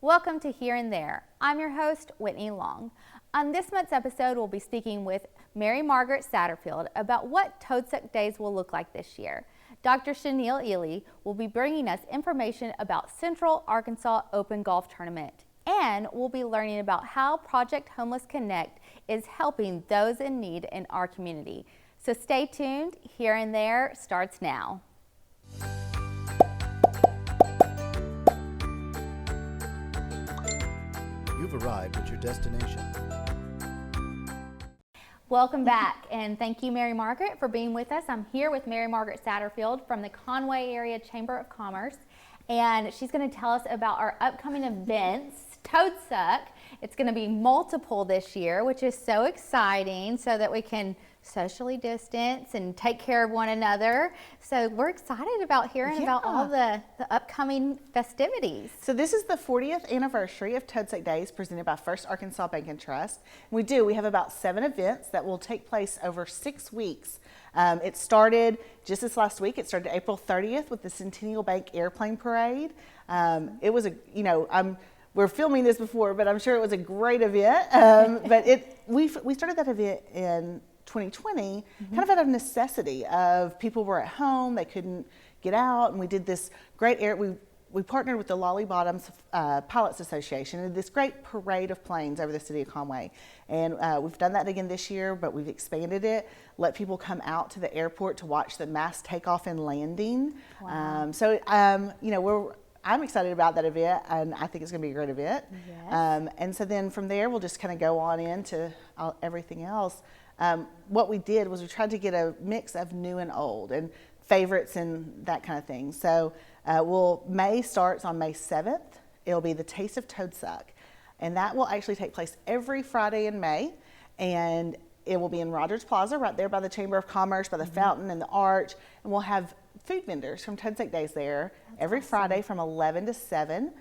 Welcome to Here and There. I'm your host, Whitney Long. On this month's episode, we'll be speaking with Mary Margaret Satterfield about what Toadsuck Days will look like this year. Dr. Chanel Ely will be bringing us information about Central Arkansas Open Golf Tournament, and we'll be learning about how Project Homeless Connect is helping those in need in our community. So stay tuned. Here and There starts now. You've arrived at your destination. Welcome back, and thank you, Mary Margaret, for being with us. I'm here with Mary Margaret Satterfield from the Conway Area Chamber of Commerce, and she's going to tell us about our upcoming events, Toadsuck. It's going to be multiple this year, which is so exciting, so that we can socially distance and take care of one another. So we're excited about hearing about all the upcoming festivities. So this is the 40th anniversary of Toadsuck Days presented by First Arkansas Bank and Trust. We have about 7 events that will take place over 6 weeks. It started just this last week. It started April 30th with the Centennial Bank Airplane Parade. It was we're filming this before, but I'm sure it was a great event. But we started that event in 2020, kind of out of necessity of people were at home, they couldn't get out, and we did this great we partnered with the Lolly Bottoms Pilots Association and did this great parade of planes over the city of Conway. And we've done that again this year, but we've expanded it, let people come out to the airport to watch the mass takeoff and landing. Wow. I'm excited about that event, and I think it's going to be a great event. Yes. And so then from there, we'll just kind of go on into everything else. What we did was we tried to get a mix of new and old and favorites and that kind of thing. So May starts on May 7th. It'll be the Taste of Toadsuck. And that will actually take place every Friday in May. And it will be in Rogers Plaza, right there by the Chamber of Commerce, by the fountain and the arch. And we'll have food vendors from Toadsuck Days there every Friday from 11 to 7.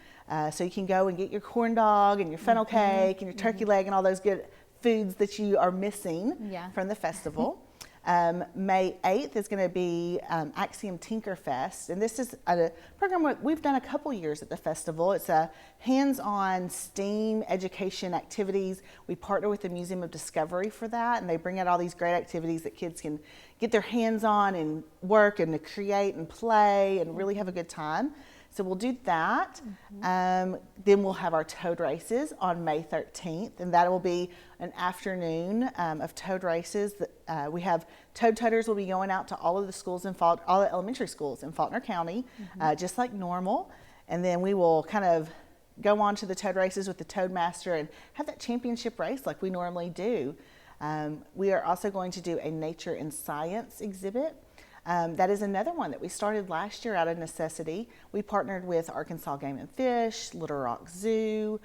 So you can go and get your corn dog and your funnel cake and your turkey leg and all those good foods that you are missing from the festival. May 8th is going to be Axiom Tinker Fest, and this is a program we've done a couple years at the festival. It's a hands-on STEAM education activities. We partner with the Museum of Discovery for that, and they bring out all these great activities that kids can get their hands on and work and to create and play and really have a good time. So we'll do that. Then we'll have our toad races on May 13th, and that will be an afternoon of toad races. We have toad toters will be going out to all of the schools all the elementary schools in Faulkner County, just like normal. And then we will kind of go on to the toad races with the Toadmaster and have that championship race like we normally do. We are also going to do a nature and science exhibit. That is another one that we started last year out of necessity. We partnered with Arkansas Game and Fish, Little Rock Zoo,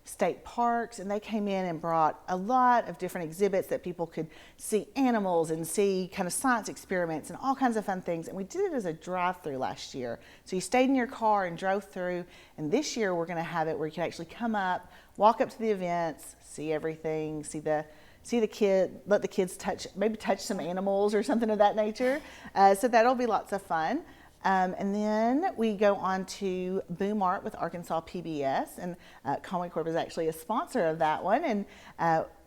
state parks, and they came in and brought a lot of different exhibits that people could see animals and see kind of science experiments and all kinds of fun things. And we did it as a drive-through last year. So you stayed in your car and drove through, and this year we're going to have it where you can actually come up, walk up to the events, see everything, see the kid, let the kids touch some animals or something of that nature. So that'll be lots of fun. And then we go on to Boom Art with Arkansas PBS, and Conway Corp is actually a sponsor of that one. And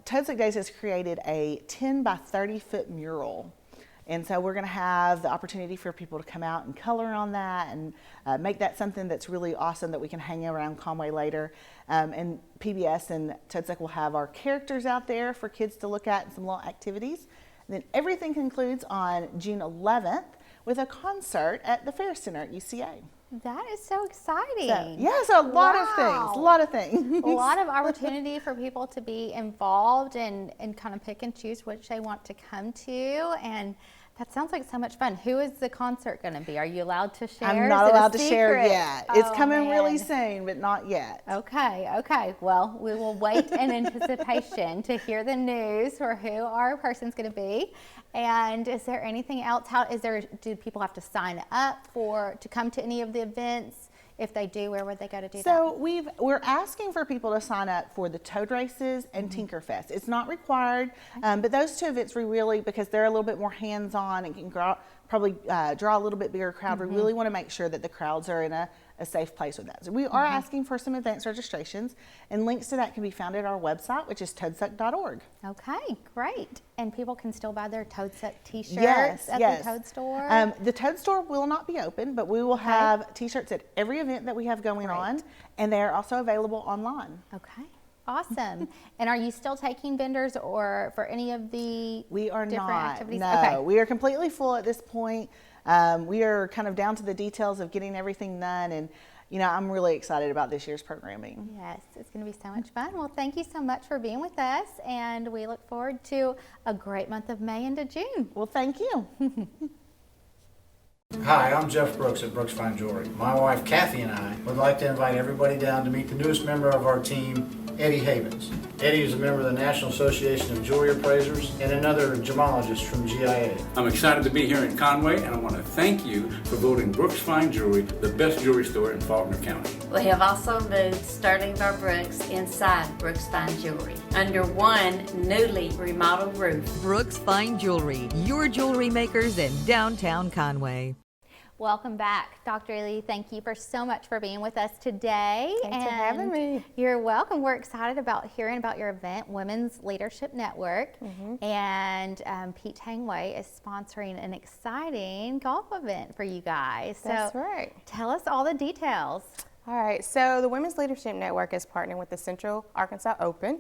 Toadsuck Days has created a 10 by 30 foot mural. And so we're going to have the opportunity for people to come out and color on that and make that something that's really awesome that we can hang around Conway later. And PBS and Toadsuck will have our characters out there for kids to look at and some little activities. And then everything concludes on June 11th with a concert at the Fair Center at UCA. That is so exciting. So a lot of things. A lot of opportunity for people to be involved and kind of pick and choose which they want to come to. And that sounds like so much fun. Who is the concert going to be? Are you allowed to share? I'm not allowed to share yet. It's coming really soon, but not yet. Okay. Well, we will wait in anticipation to hear the news for who our person's going to be. And is there anything else? Do people have to sign up to come to any of the events? If they do, where would they go to do that? So we're asking for people to sign up for the Toad Races and Tinkerfest. It's not required, but those two events we really, because they're a little bit more hands-on and can probably draw a little bit bigger crowd, we really want to make sure that the crowds are in a a safe place with that. So we are asking for some advanced registrations, and links to that can be found at our website, which is toadsuck.org. Okay, great. And people can still buy their Toadsuck t-shirts Yes, at yes. the Toad store? The Toad store will not be open, but we will have t-shirts at every event that we have going on, and they are also available online. Okay, awesome. And are you still taking vendors or for any of the We are different not. activities? No, Okay. we are completely full at this point. We are kind of down to the details of getting everything done, and I'm really excited about this year's programming. Yes, it's going to be so much fun. Well, thank you so much for being with us, and we look forward to a great month of May into June. Well, thank you. Hi, I'm Jeff Brooks at Brooks Fine Jewelry. My wife Kathy and I would like to invite everybody down to meet the newest member of our team, Eddie Havens. Eddie is a member of the National Association of Jewelry Appraisers and another gemologist from GIA. I'm excited to be here in Conway, and I want to thank you for voting Brooks Fine Jewelry the best jewelry store in Faulkner County. We have also moved Sterling Bar Brooks inside Brooks Fine Jewelry under one newly remodeled roof. Brooks Fine Jewelry, your jewelry makers in downtown Conway. Welcome back, Dr. Ely. Thank you so much for being with us today. Thanks for having me. You're welcome. We're excited about hearing about your event, Women's Leadership Network. And Pete Tangway is sponsoring an exciting golf event for you guys. That's right. Tell us all the details. All right, so the Women's Leadership Network is partnering with the Central Arkansas Open,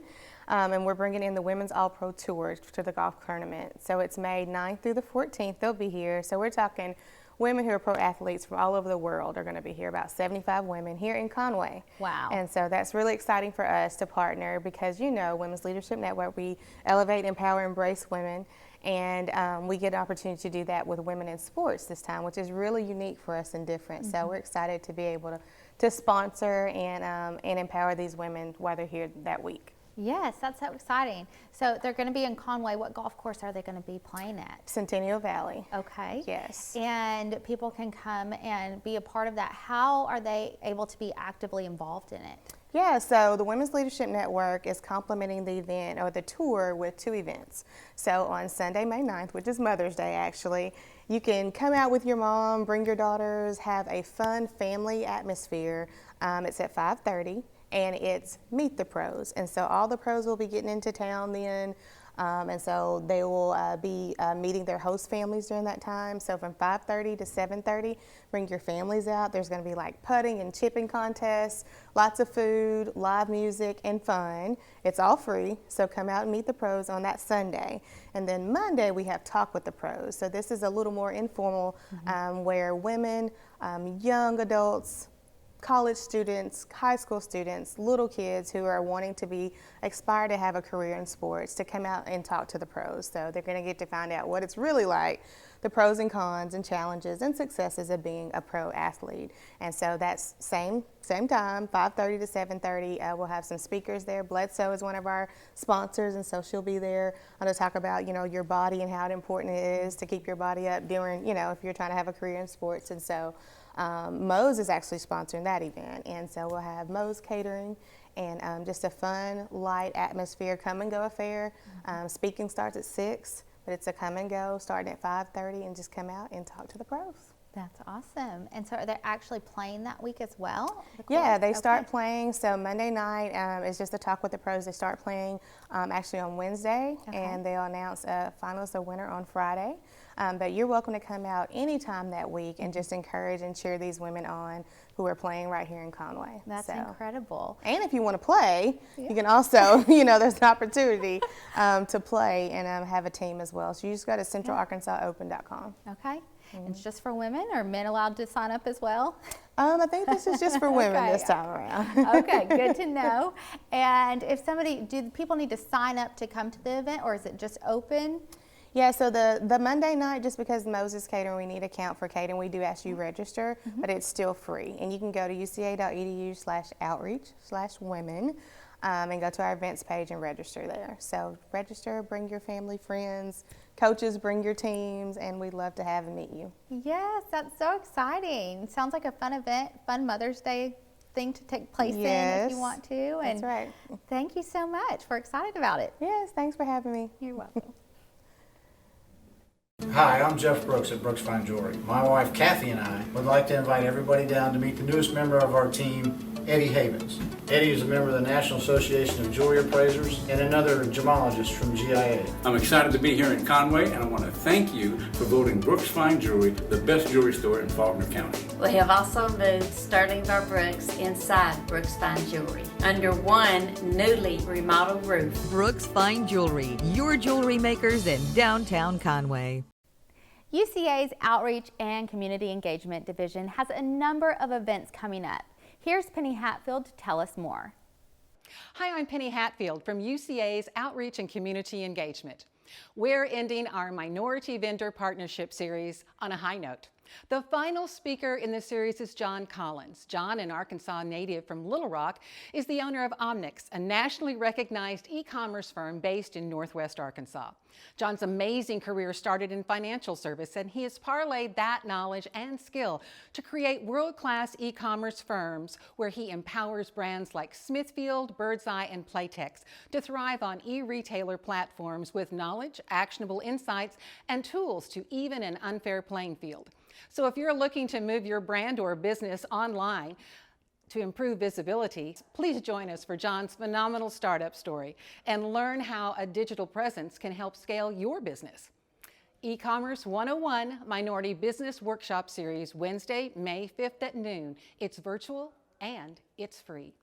and we're bringing in the Women's All-Pro Tour to the golf tournament. So it's May 9th through the 14th. They'll be here. So we're talking women who are pro athletes from all over the world are going to be here, about 75 women here in Conway. Wow. And so that's really exciting for us to partner because, Women's Leadership Network, we elevate, empower, embrace women. And we get an opportunity to do that with women in sports this time, which is really unique for us and different. So we're excited to be able to sponsor and empower these women while they're here that week. Yes, that's so exciting. So they're going to be in Conway. What golf course are they going to be playing at? Centennial Valley. Okay. Yes. And people can come and be a part of that. How are they able to be actively involved in it? Yeah, so the Women's Leadership Network is complementing the event or the tour with 2 events. So on Sunday, May 9th, which is Mother's Day actually, you can come out with your mom, bring your daughters, have a fun family atmosphere. It's at 5:30. And it's Meet the Pros. And so all the pros will be getting into town then. And so they will be meeting their host families during that time. So from 5:30 to 7:30, bring your families out. There's going to be like putting and chipping contests, lots of food, live music, and fun. It's all free, so come out and meet the pros on that Sunday. And then Monday, we have Talk with the Pros. So this is a little more informal where women, young adults, college students, high school students, little kids who are wanting to aspire to have a career in sports to come out and talk to the pros. So they're going to get to find out what it's really like, the pros and cons and challenges and successes of being a pro athlete. And so that's same time, 5:30 to 7:30. We'll have some speakers there. Bledsoe is one of our sponsors, and so she'll be there to talk about, your body and how important it is to keep your body up during, if you're trying to have a career in sports. And so Moe's is actually sponsoring that event, and so we'll have Moe's Catering and just a fun, light atmosphere, come and go affair. Speaking starts at 6, but it's a come and go starting at 5:30, and just come out and talk to the pros. That's awesome. And so are they actually playing that week as well? Yeah, they start playing. So Monday night is just a talk with the pros. They start playing actually on Wednesday, and they'll announce a finalist or winner on Friday. But you're welcome to come out anytime that week and just encourage and cheer these women on who are playing right here in Conway. That's incredible. And if you want to play, you can also, there's an opportunity to play and have a team as well. So you just go to centralarkansasopen.com. Okay. It's just for women, or men allowed to sign up as well? I think this is just for women this time around. Okay, good to know. And do people need to sign up to come to the event, or is it just open? Yeah, so the Monday night, just because Moses Catering, we need to account for catering, we do ask you register, but it's still free. And you can go to uca.edu/outreach/women and go to our events page and register there. So register, bring your family, friends, coaches, bring your teams, and we'd love to have and meet you. Yes, that's so exciting. Sounds like a fun event, fun Mother's Day thing to take place in if you want to. And that's right. Thank you so much. We're excited about it. Yes, thanks for having me. You're welcome. Hi, I'm Jeff Brooks at Brooks Fine Jewelry. My wife Kathy and I would like to invite everybody down to meet the newest member of our team, Eddie Havens. Eddie is a member of the National Association of Jewelry Appraisers and another gemologist from GIA. I'm excited to be here in Conway, and I want to thank you for voting Brooks Fine Jewelry the best jewelry store in Faulkner County. We have also moved Sterling Bar Brooks inside Brooks Fine Jewelry under one newly remodeled roof. Brooks Fine Jewelry, your jewelry makers in downtown Conway. UCA's Outreach and Community Engagement Division has a number of events coming up. Here's Penny Hatfield to tell us more. Hi, I'm Penny Hatfield from UCA's Outreach and Community Engagement. We're ending our Minority Vendor Partnership Series on a high note. The final speaker in the series is John Collins. John, an Arkansas native from Little Rock, is the owner of Omnix, a nationally recognized e-commerce firm based in Northwest Arkansas. John's amazing career started in financial service, and he has parlayed that knowledge and skill to create world-class e-commerce firms where he empowers brands like Smithfield, Birdseye, and Playtex to thrive on e-retailer platforms with knowledge, actionable insights, and tools to even an unfair playing field. So if you're looking to move your brand or business online to improve visibility, please join us for John's phenomenal startup story and learn how a digital presence can help scale your business. E-commerce 101 Minority Business Workshop Series, Wednesday, May 5th at noon. It's virtual and it's free.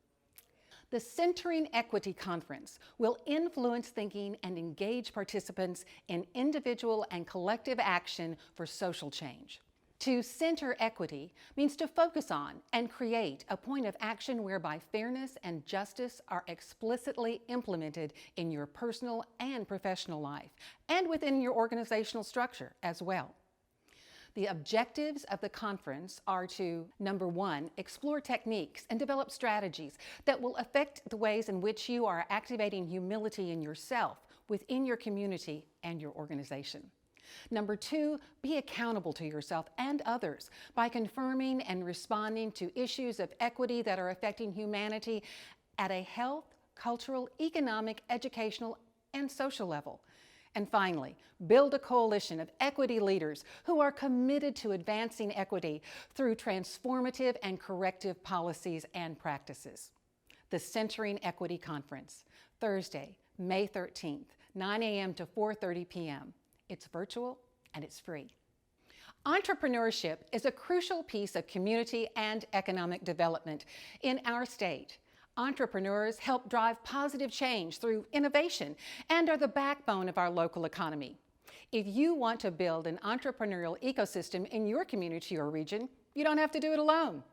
The Centering Equity Conference will influence thinking and engage participants in individual and collective action for social change. To center equity means to focus on and create a point of action whereby fairness and justice are explicitly implemented in your personal and professional life, and within your organizational structure as well. The objectives of the conference are to, number one, explore techniques and develop strategies that will affect the ways in which you are activating humility in yourself, within your community, and your organization. Number two, be accountable to yourself and others by confirming and responding to issues of equity that are affecting humanity at a health, cultural, economic, educational, and social level. And finally, build a coalition of equity leaders who are committed to advancing equity through transformative and corrective policies and practices. The Centering Equity Conference, Thursday, May 13th, 9 a.m. to 4:30 p.m. It's virtual and it's free. Entrepreneurship is a crucial piece of community and economic development in our state. Entrepreneurs help drive positive change through innovation and are the backbone of our local economy. If you want to build an entrepreneurial ecosystem in your community or region, you don't have to do it alone.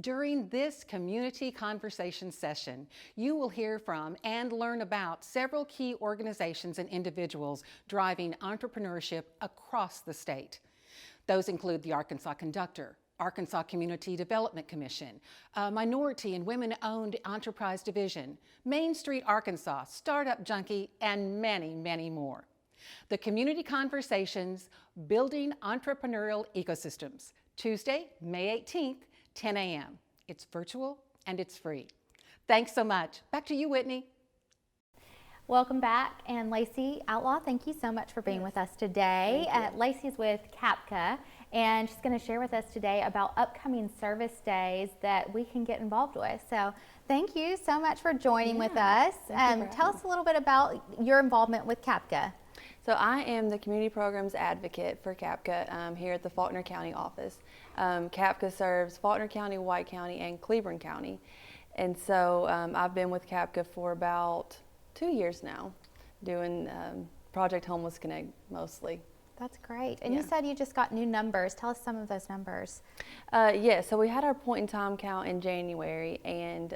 During this community conversation session, you will hear from and learn about several key organizations and individuals driving entrepreneurship across the state. Those include the Arkansas Conductor, Arkansas Community Development Commission, Minority and Women-Owned Enterprise Division, Main Street Arkansas, Startup Junkie, and many, many more. The Community Conversations, Building Entrepreneurial Ecosystems, Tuesday, May 18th, 10 a.m. It's virtual and it's free. Thanks so much. Back to you, Whitney. Welcome back. And Lacey Outlaw, thank you so much for being with us today. Lacey's with CAPCA, and she's going to share with us today about upcoming service days that we can get involved with. So thank you so much for joining with us. Tell us a little bit about your involvement with CAPCA. So I am the Community Programs Advocate for CAPCA here at the Faulkner County office. CAPCA serves Faulkner County, White County, and Cleburne County. And so I've been with CAPCA for about 2 years now, doing Project Homeless Connect mostly. That's great. And you said you just got new numbers. Tell us some of those numbers. So we had our point in time count in January, and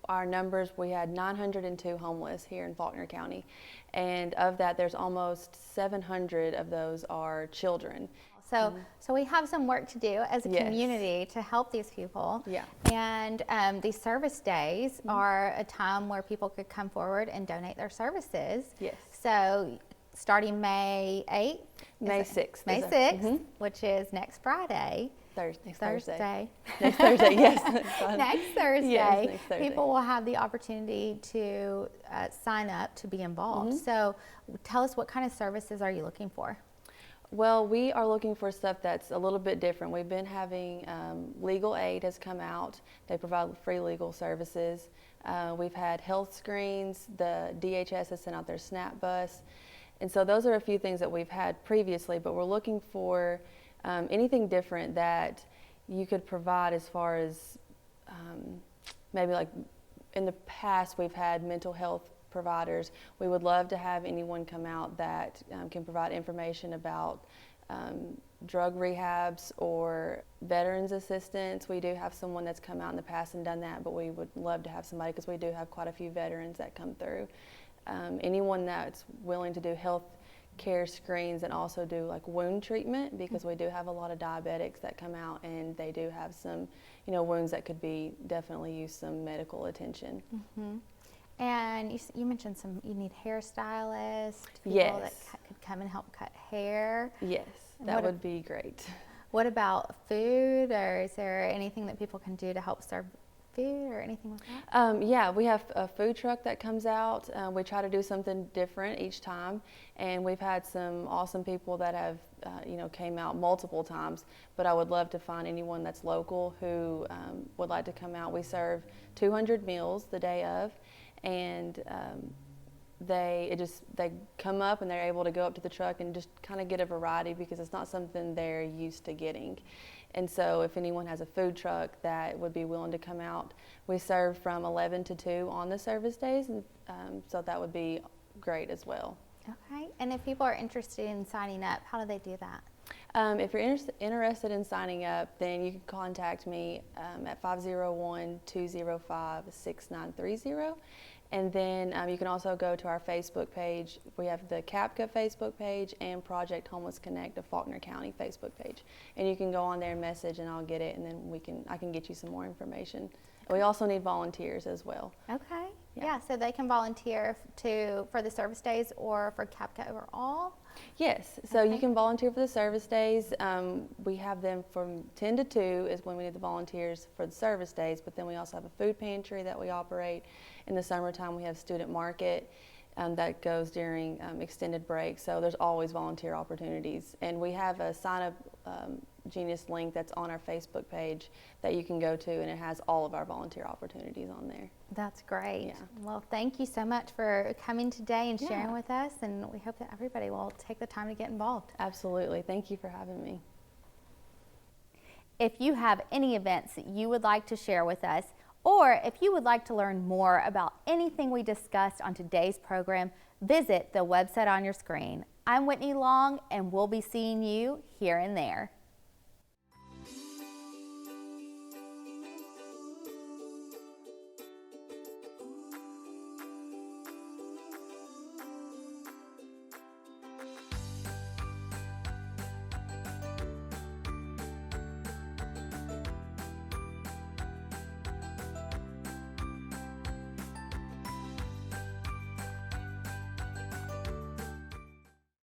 our numbers, we had 902 homeless here in Faulkner County. And of that, there's almost 700 of those are children. So we have some work to do as a community to help these people. Yeah. And these service days are a time where people could come forward and donate their services. Yes. So starting May 8th? May 6th. May 6th, which is next Friday. Next Thursday. Next Thursday, yes. Next Thursday, yes, next Thursday, people will have the opportunity to sign up to be involved. So tell us, what kind of services are you looking for? Well, we are looking for stuff that's a little bit different. We've been having legal aid has come out. They provide free legal services. We've had health screens. The DHS has sent out their SNAP bus. And so those are a few things that we've had previously, but we're looking for anything different that you could provide as far as maybe like in the past we've had mental health providers. We would love to have anyone come out that can provide information about drug rehabs or veterans assistance. We do have someone that's come out in the past and done that, but we would love to have somebody because we do have quite a few veterans that come through. Anyone that's willing to do health care screens and also do like wound treatment, because we do have a lot of diabetics that come out and they do have some, wounds that could definitely use some medical attention. Mm-hmm. And you mentioned you need hairstylists, people Yes. that could come and help cut hair. Yes, that would be great. What about food, or is there anything that people can do to help serve food or anything like that? Yeah, we have a food truck that comes out. We try to do something different each time, and we've had some awesome people that have, came out multiple times. But I would love to find anyone that's local who would like to come out. We serve 200 meals the day of, and they come up and they're able to go up to the truck and just kind of get a variety because it's not something they're used to getting. And so if anyone has a food truck that would be willing to come out, we serve from 11 to 2 on the service days, and so that would be great as well. Okay, and if people are interested in signing up, how do they do that? If you're interested in signing up, then you can contact me at 501-205-6930. And then you can also go to our Facebook page. We have the CAPCA Facebook page and Project Homeless Connect, a Faulkner County Facebook page. And you can go on there and message, and I'll get it, and then I can get you some more information. We also need volunteers as well. Okay, yeah, so they can volunteer for the service days or for CAPCA overall? Yes, so you can volunteer for the service days. We have them from 10 to 2 is when we need the volunteers for the service days, but then we also have a food pantry that we operate. In the summertime, we have student market that goes during extended breaks, so there's always volunteer opportunities. And we have a sign-up Genius link that's on our Facebook page that you can go to, and it has all of our volunteer opportunities on there. That's great. Yeah. Well, thank you so much for coming today and sharing with us, and we hope that everybody will take the time to get involved. Absolutely. Thank you for having me. If you have any events that you would like to share with us, or if you would like to learn more about anything we discussed on today's program, visit the website on your screen. I'm Whitney Long, and we'll be seeing you here and there.